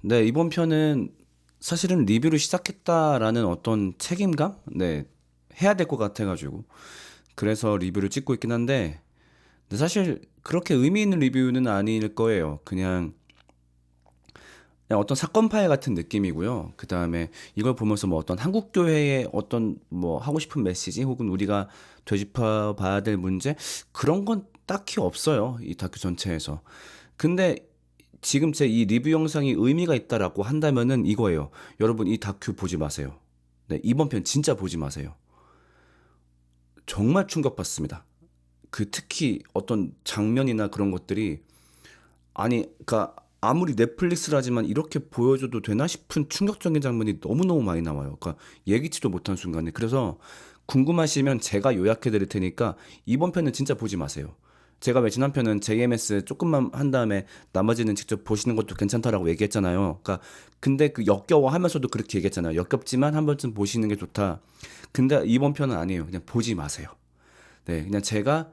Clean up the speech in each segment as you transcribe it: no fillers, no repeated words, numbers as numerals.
네, 이번 편은 사실은 리뷰를 시작했다라는 어떤 책임감? 네, 해야 될 것 같아가지고. 그래서 리뷰를 찍고 있긴 한데, 근데 사실 그렇게 의미 있는 리뷰는 아닐 거예요. 그냥 어떤 사건 파일 같은 느낌이고요. 그 다음에 이걸 보면서 뭐 어떤 한국교회의 어떤 뭐 하고 싶은 메시지 혹은 우리가 되짚어 봐야 될 문제? 그런 건 딱히 없어요. 이 다큐 전체에서. 근데 지금 제 이 리뷰 영상이 의미가 있다라고 한다면은 이거예요. 여러분 이 다큐 보지 마세요. 네, 이번 편 진짜 보지 마세요. 정말 충격받습니다. 그 특히 어떤 장면이나 그런 것들이 아니 그러니까 아무리 넷플릭스라지만 이렇게 보여줘도 되나 싶은 충격적인 장면이 너무너무 많이 나와요. 그러니까 예기치도 못한 순간에. 그래서 궁금하시면 제가 요약해 드릴 테니까 이번 편은 진짜 보지 마세요. 제가 왜 지난 편은 JMS 조금만 한 다음에 나머지는 직접 보시는 것도 괜찮다라고 얘기했잖아요. 그러니까 근데 그 역겨워하면서도 그렇게 얘기했잖아요. 역겹지만 한 번쯤 보시는 게 좋다. 근데 이번 편은 아니에요. 그냥 보지 마세요. 네, 그냥 제가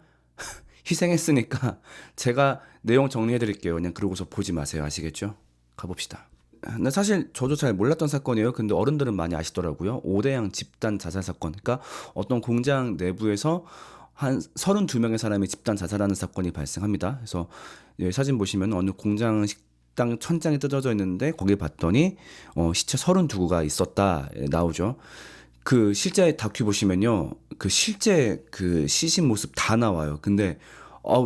희생했으니까 제가 내용 정리해 드릴게요. 그냥 그러고서 보지 마세요. 아시겠죠? 가봅시다. 근데 사실 저도 잘 몰랐던 사건이에요. 근데 어른들은 많이 아시더라고요. 오대양 집단 자살 사건. 그러니까 어떤 공장 내부에서 한 32명의 사람이 집단 자살하는 사건이 발생합니다. 그래서 예, 사진 보시면 어느 공장 식당 천장이 뜯어져 있는데 거기 봤더니 시체 32구가 있었다 예, 나오죠. 그 실제 다큐 보시면요. 그 실제 그 시신 모습 다 나와요. 근데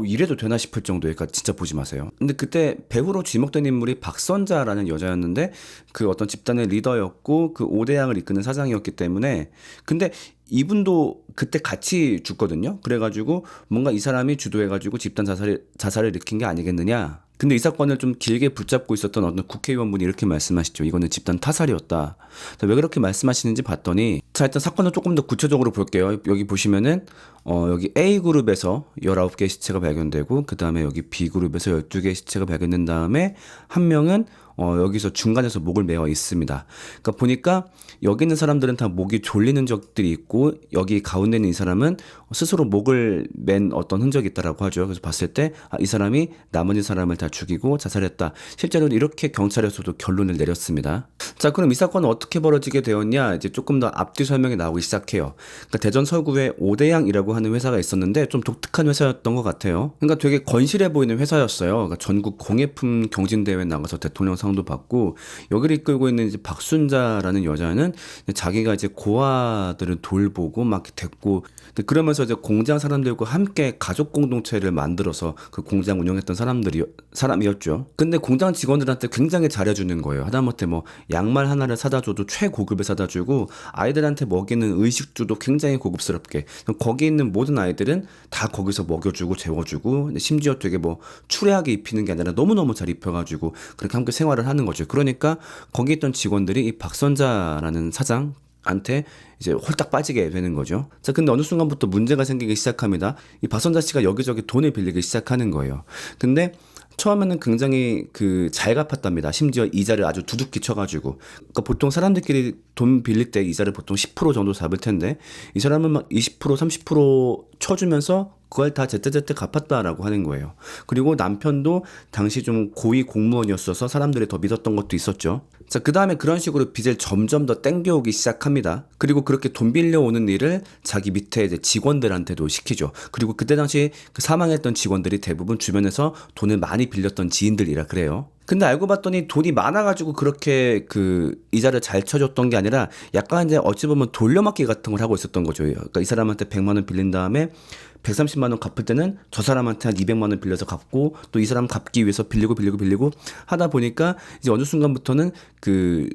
이래도 되나 싶을 정도니까 진짜 보지 마세요. 근데 그때 배우로 지목된 인물이 박선자라는 여자였는데 그 어떤 집단의 리더였고 그 오대양을 이끄는 사장이었기 때문에 근데 이분도 그때 같이 죽거든요. 그래가지고 뭔가 이 사람이 주도해가지고 집단 자살을 일으킨 게 아니겠느냐. 근데 이 사건을 좀 길게 붙잡고 있었던 어떤 국회의원분이 이렇게 말씀하시죠. 이거는 집단 타살이었다. 왜 그렇게 말씀하시는지 봤더니 자 일단 사건을 조금 더 구체적으로 볼게요. 여기 보시면은 여기 A그룹에서 19개의 시체가 발견되고 그 다음에 여기 B그룹에서 12개의 시체가 발견된 다음에 한 명은 여기서 중간에서 목을 메어 있습니다. 그러니까 보니까 여기 있는 사람들은 다 목이 졸리는 적들이 있고 여기 가운데 있는 이 사람은 스스로 목을 맨 어떤 흔적이 있다라고 하죠. 그래서 봤을 때 이 사람이 나머지 사람을 다 죽이고 자살했다. 실제로는 이렇게 경찰에서도 결론을 내렸습니다. 자, 그럼 이 사건은 어떻게 벌어지게 되었냐? 이제 조금 더 앞뒤 설명이 나오기 시작해요. 그러니까 대전 서구에 오대양이라고 하는 회사가 있었는데 좀 독특한 회사였던 것 같아요. 그러니까 되게 건실해 보이는 회사였어요. 그러니까 전국 공예품 경진대회에 나가서 대통령상도 받고 여기를 이끌고 있는 이제 박순자라는 여자는 자기가 이제 고아들을 돌보고 막 됐고 그러면서 이제 공장 사람들과 함께 가족 공동체를 만들어서 그 공장 운영했던 사람이었죠. 근데 공장 직원들한테 굉장히 잘해주는 거예요. 하다못해 뭐 양말 하나를 사다 줘도 최고급에 사다 주고 아이들한테 먹이는 의식주도 굉장히 고급스럽게 거기 있는 모든 아이들은 다 거기서 먹여주고 재워주고 심지어 되게 뭐 추레하게 입히는 게 아니라 너무너무 잘 입혀가지고 그렇게 함께 생활을 하는 거죠. 그러니까 거기 있던 직원들이 이 박선자라는 사장한테 이제 홀딱 빠지게 되는 거죠. 자, 근데 어느 순간부터 문제가 생기기 시작합니다. 이 박선자 씨가 여기저기 돈을 빌리기 시작하는 거예요. 근데 처음에는 굉장히 그 잘 갚았답니다. 심지어 이자를 아주 두둑히 쳐가지고. 그러니까 보통 사람들끼리 돈 빌릴 때 이자를 보통 10% 정도 잡을 텐데 이 사람은 막 20% 30% 쳐주면서 그걸 다 제때제때 갚았다라고 하는 거예요. 그리고 남편도 당시 좀 고위 공무원이었어서 사람들이 더 믿었던 것도 있었죠. 자, 그 다음에 그런 식으로 빚을 점점 더 땡겨오기 시작합니다. 그리고 그렇게 돈 빌려오는 일을 자기 밑에 이제 직원들한테도 시키죠. 그리고 그때 당시 그 사망했던 직원들이 대부분 주변에서 돈을 많이 빌렸던 지인들이라 그래요. 근데 알고 봤더니 돈이 많아가지고 그렇게 그 이자를 잘 쳐줬던 게 아니라 약간 이제 어찌 보면 돌려막기 같은 걸 하고 있었던 거죠. 그러니까 이 사람한테 100만 원 빌린 다음에 130만 원 갚을 때는 저 사람한테 한 200만 원 빌려서 갚고 또 이 사람 갚기 위해서 빌리고 하다 보니까 이제 어느 순간부터는 그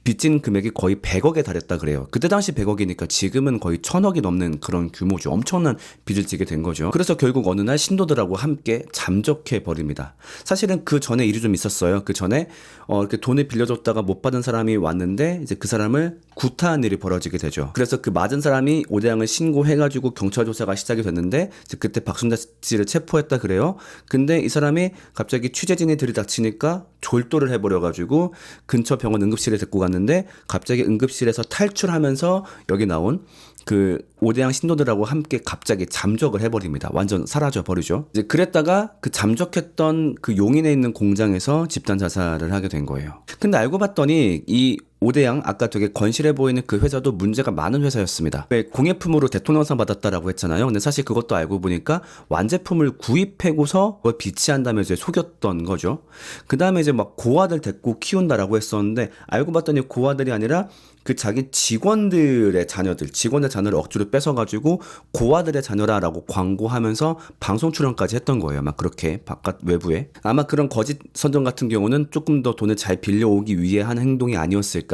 빚진 금액이 거의 100억에 달했다 그래요. 그때 당시 100억이니까 지금은 거의 1000억이 넘는 그런 규모죠. 엄청난 빚을 지게 된 거죠. 그래서 결국 어느 날 신도들하고 함께 잠적해 버립니다. 사실은 그 전에 일이 좀 있었어요. 그 전에 이렇게 돈을 빌려줬다가 못 받은 사람이 왔는데 이제 그 사람을 구타한 일이 벌어지게 되죠. 그래서 그 맞은 사람이 오대양을 신고해가지고 경찰 조사가 시작이 됐는데 이제 그때 박순자 씨를 체포했다 그래요. 근데 이 사람이 갑자기 취재진이 들이닥치니까 졸도를 해버려가지고 근처 병원 응급실에 데리고 좋았는데 갑자기 응급실에서 탈출하면서 여기 나온 그 오대양 신도들하고 함께 갑자기 잠적을 해버립니다. 완전 사라져 버리죠. 이제 그랬다가 그 잠적했던 그 용인에 있는 공장에서 집단 자살을 하게 된 거예요. 근데 알고 봤더니 이 오대양 아까 되게 건실해 보이는 그 회사도 문제가 많은 회사였습니다. 왜 공예품으로 대통령상 받았다라고 했잖아요. 근데 사실 그것도 알고 보니까 완제품을 구입하고서 그걸 비치한 다음에 이제 속였던 거죠. 그 다음에 이제 막 고아들 데리고 키운다라고 했었는데 알고 봤더니 고아들이 아니라 그 자기 직원들의 자녀를 억지로 뺏어가지고 고아들의 자녀라라고 광고하면서 방송 출연까지 했던 거예요. 막 그렇게 바깥 외부에. 아마 그런 거짓 선전 같은 경우는 조금 더 돈을 잘 빌려오기 위해 한 행동이 아니었을까.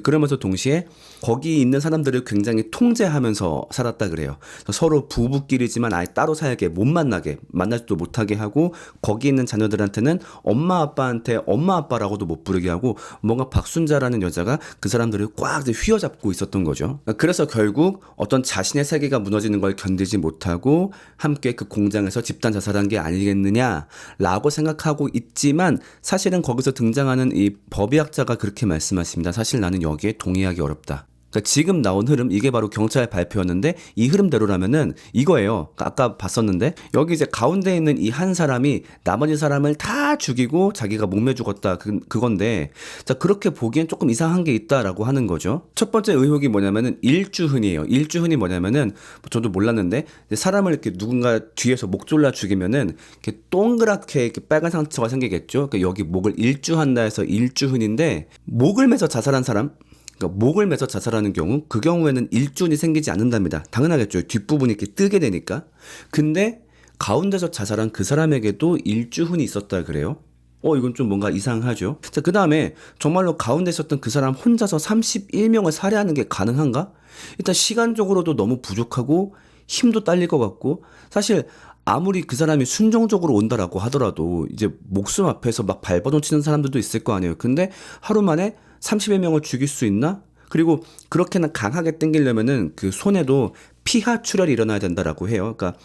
그러면서 동시에 거기 있는 사람들을 굉장히 통제하면서 살았다 그래요. 서로 부부끼리지만 아예 따로 살게 못 만나게 만나지도 못하게 하고 거기 있는 자녀들한테는 엄마 아빠한테 엄마 아빠라고도 못 부르게 하고 뭔가 박순자라는 여자가 그 사람들을 꽉 휘어잡고 있었던 거죠. 그래서 결국 어떤 자신의 세계가 무너지는 걸 견디지 못하고 함께 그 공장에서 집단 자살한 게 아니겠느냐라고 생각하고 있지만 사실은 거기서 등장하는 이 법의학자가 그렇게 말씀하십니다. 사실 나는 여기에 동의하기 어렵다. 그러니까 지금 나온 흐름, 이게 바로 경찰 발표였는데 이 흐름대로라면은 이거예요. 아까 봤었는데 여기 이제 가운데 있는 이 한 사람이 나머지 사람을 다 죽이고 자기가 목매 죽었다 그건데, 자 그렇게 보기엔 조금 이상한 게 있다라고 하는 거죠. 첫 번째 의혹이 뭐냐면은 일주흔이에요. 일주흔이 뭐냐면은 저도 몰랐는데 사람을 이렇게 누군가 뒤에서 목 졸라 죽이면은 이렇게 동그랗게 이렇게 빨간 상처가 생기겠죠. 그러니까 여기 목을 일주한다 해서 일주흔인데 목을 매서 자살한 사람. 그러니까 목을 매서 자살하는 경우, 그 경우에는 일주흔이 생기지 않는답니다. 당연하겠죠. 뒷부분이 이렇게 뜨게 되니까. 근데 가운데서 자살한 그 사람에게도 일주흔이 있었다 그래요. 이건 좀 뭔가 이상하죠. 자, 그 다음에 정말로 가운데 있었던 그 사람 혼자서 31명을 살해하는 게 가능한가? 일단 시간적으로도 너무 부족하고 힘도 딸릴 것 같고, 사실 아무리 그 사람이 순종적으로 온다라고 하더라도 이제 목숨 앞에서 막 발버둥 치는 사람들도 있을 거 아니에요. 근데 하루 만에 31명을 죽일 수 있나? 그리고 그렇게나 강하게 땡기려면은 그 손에도 피하 출혈이 일어나야 된다라고 해요. 그러니까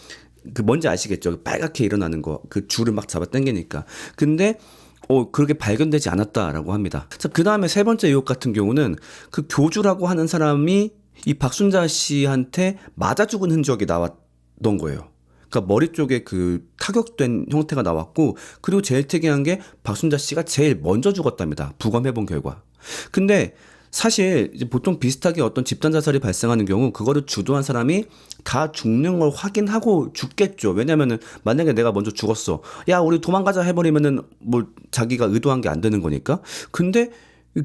그 뭔지 아시겠죠? 빨갛게 일어나는 거. 그 줄을 막 잡아 당기니까. 근데 그렇게 발견되지 않았다라고 합니다. 자, 그 다음에 세 번째 의혹 같은 경우는 그 교주라고 하는 사람이 이 박순자 씨한테 맞아 죽은 흔적이 나왔던 거예요. 그러니까 머리 쪽에 그 타격된 형태가 나왔고, 그리고 제일 특이한 게 박순자 씨가 제일 먼저 죽었답니다. 부검해본 결과. 근데 사실 이제 보통 비슷하게 어떤 집단 자살이 발생하는 경우 그거를 주도한 사람이 다 죽는 걸 확인하고 죽겠죠. 왜냐면은 만약에 내가 먼저 죽었어, 야 우리 도망가자 해버리면은 뭐 자기가 의도한 게 안 되는 거니까. 근데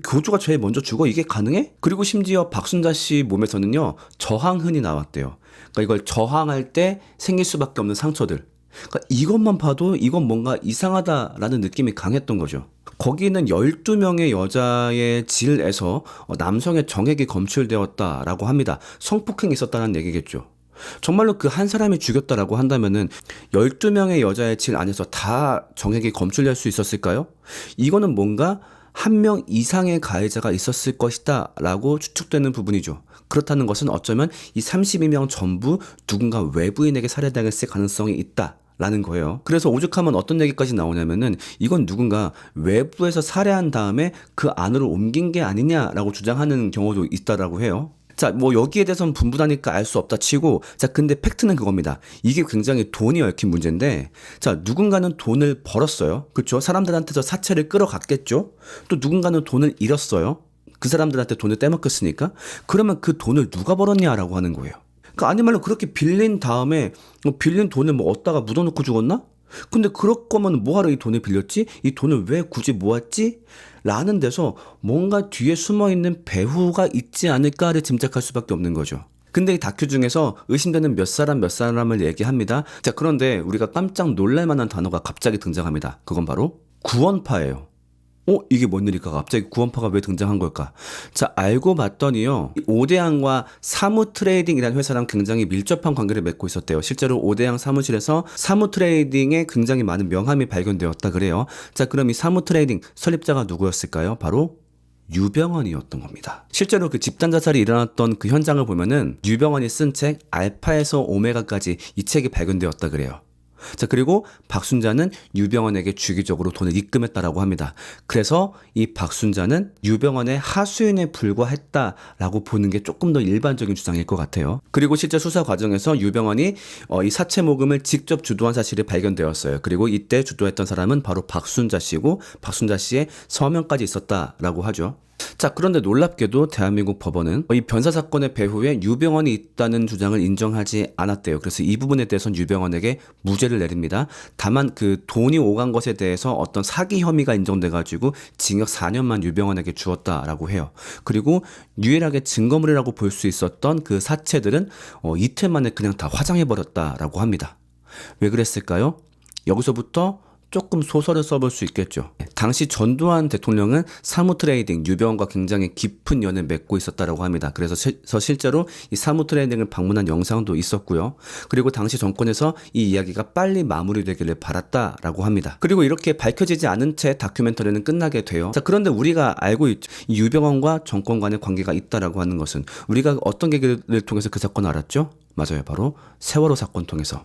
교주가 제일 먼저 죽어? 이게 가능해? 그리고 심지어 박순자 씨 몸에서는요 저항흔이 나왔대요. 그러니까 이걸 저항할 때 생길 수밖에 없는 상처들. 그러니까 이것만 봐도 이건 뭔가 이상하다라는 느낌이 강했던 거죠. 거기는 12명의 여자의 질에서 남성의 정액이 검출되었다라고 합니다. 성폭행이 있었다는 얘기겠죠. 정말로 그 한 사람이 죽였다라고 한다면은 12명의 여자의 질 안에서 다 정액이 검출될 수 있었을까요? 이거는 뭔가 한 명 이상의 가해자가 있었을 것이다 라고 추측되는 부분이죠. 그렇다는 것은 어쩌면 이 32명 전부 누군가 외부인에게 살해당했을 가능성이 있다 라는 거예요. 그래서 오죽하면 어떤 얘기까지 나오냐면은 이건 누군가 외부에서 살해한 다음에 그 안으로 옮긴 게 아니냐라고 주장하는 경우도 있다라고 해요. 자, 뭐 여기에 대해서는 분분하니까 알 수 없다 치고, 자, 근데 팩트는 그겁니다. 이게 굉장히 돈이 얽힌 문제인데, 자, 누군가는 돈을 벌었어요. 그렇죠? 사람들한테서 사채를 끌어갔겠죠? 또 누군가는 돈을 잃었어요. 그 사람들한테 돈을 떼먹혔으니까. 그러면 그 돈을 누가 벌었냐라고 하는 거예요. 그러니까 아니 말로 그렇게 빌린 다음에 빌린 돈을 뭐 얻다가 묻어놓고 죽었나? 근데 그럴 거면 뭐하러 이 돈을 빌렸지? 이 돈을 왜 굳이 모았지? 라는 데서 뭔가 뒤에 숨어있는 배후가 있지 않을까를 짐작할 수밖에 없는 거죠. 근데 이 다큐 중에서 의심되는 몇 사람을 얘기합니다. 자, 그런데 우리가 깜짝 놀랄 만한 단어가 갑자기 등장합니다. 그건 바로 구원파예요. 이게 뭔 일일까? 갑자기 구원파가 왜 등장한 걸까? 자, 알고 봤더니요, 오대양과 사무트레이딩이라는 회사랑 굉장히 밀접한 관계를 맺고 있었대요. 실제로 오대양 사무실에서 사무트레이딩에 굉장히 많은 명함이 발견되었다 그래요. 자, 그럼 이 사무트레이딩 설립자가 누구였을까요? 바로 유병헌이었던 겁니다. 실제로 그 집단 자살이 일어났던 그 현장을 보면은 유병헌이 쓴 책 알파에서 오메가까지 이 책이 발견되었다 그래요. 자, 그리고 박순자는 유병헌에게 주기적으로 돈을 입금했다라고 합니다. 그래서 이 박순자는 유병헌의 하수인에 불과했다라고 보는 게 조금 더 일반적인 주장일 것 같아요. 그리고 실제 수사 과정에서 유병헌이 이 사채 모금을 직접 주도한 사실이 발견되었어요. 그리고 이때 주도했던 사람은 바로 박순자 씨고 박순자 씨의 서명까지 있었다라고 하죠. 자, 그런데 놀랍게도 대한민국 법원은 이 변사 사건의 배후에 유병헌이 있다는 주장을 인정하지 않았대요. 그래서 이 부분에 대해서는 유병헌에게 무죄를 내립니다. 다만 그 돈이 오간 것에 대해서 어떤 사기 혐의가 인정돼가지고 징역 4년만 유병헌에게 주었다라고 해요. 그리고 유일하게 증거물이라고 볼 수 있었던 그 사채들은 이틀 만에 그냥 다 화장해버렸다라고 합니다. 왜 그랬을까요? 여기서부터 조금 소설을 써볼 수 있겠죠. 당시 전두환 대통령은 사무트레이딩, 유병헌과 굉장히 깊은 연을 맺고 있었다고 합니다. 그래서 실제로 이 사무트레이딩을 방문한 영상도 있었고요. 그리고 당시 정권에서 이 이야기가 빨리 마무리되기를 바랐다라고 합니다. 그리고 이렇게 밝혀지지 않은 채 다큐멘터리는 끝나게 돼요. 자, 그런데 우리가 알고 있죠. 이 유병헌과 정권 간의 관계가 있다라고 하는 것은 우리가 어떤 계기를 통해서 그 사건을 알았죠? 맞아요. 바로 세월호 사건 통해서.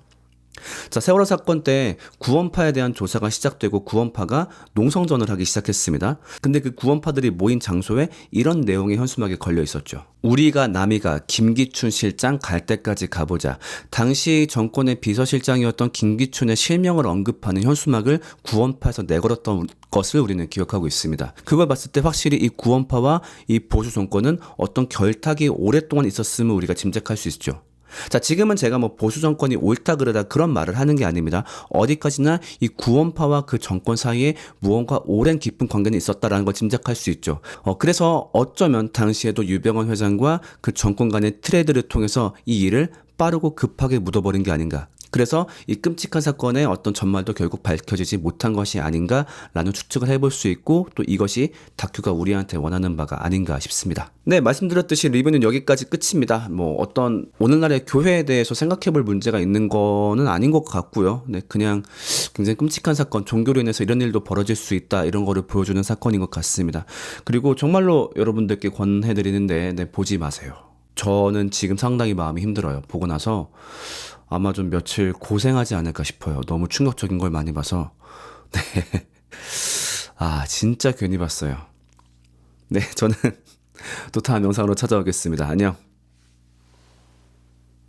자, 세월호 사건 때 구원파에 대한 조사가 시작되고 구원파가 농성전을 하기 시작했습니다. 근데 그 구원파들이 모인 장소에 이런 내용의 현수막이 걸려 있었죠. 우리가 남이가 김기춘 실장 갈 때까지 가보자. 당시 정권의 비서실장이었던 김기춘의 실명을 언급하는 현수막을 구원파에서 내걸었던 것을 우리는 기억하고 있습니다. 그걸 봤을 때 확실히 이 구원파와 이 보수 정권은 어떤 결탁이 오랫동안 있었음을 우리가 짐작할 수 있죠. 자, 지금은 제가 뭐 보수 정권이 옳다 그르다 그런 말을 하는 게 아닙니다. 어디까지나 이 구원파와 그 정권 사이에 무언가 오랜 깊은 관계는 있었다라는 걸 짐작할 수 있죠. 그래서 어쩌면 당시에도 유병헌 회장과 그 정권 간의 트레이드를 통해서 이 일을 빠르고 급하게 묻어버린 게 아닌가. 그래서 이 끔찍한 사건의 어떤 전말도 결국 밝혀지지 못한 것이 아닌가라는 추측을 해볼 수 있고 또 이것이 다큐가 우리한테 원하는 바가 아닌가 싶습니다. 네, 말씀드렸듯이 리뷰는 여기까지 끝입니다. 뭐 어떤 오늘날의 교회에 대해서 생각해볼 문제가 있는 거는 아닌 것 같고요. 네, 그냥 굉장히 끔찍한 사건, 종교로 인해서 이런 일도 벌어질 수 있다 이런 거를 보여주는 사건인 것 같습니다. 그리고 정말로 여러분들께 권해드리는데 네, 보지 마세요. 저는 지금 상당히 마음이 힘들어요. 보고 나서 아마 좀 며칠 고생하지 않을까 싶어요. 너무 충격적인 걸 많이 봐서. 네. 아, 진짜 괜히 봤어요. 네, 저는 또 다음 영상으로 찾아오겠습니다. 안녕.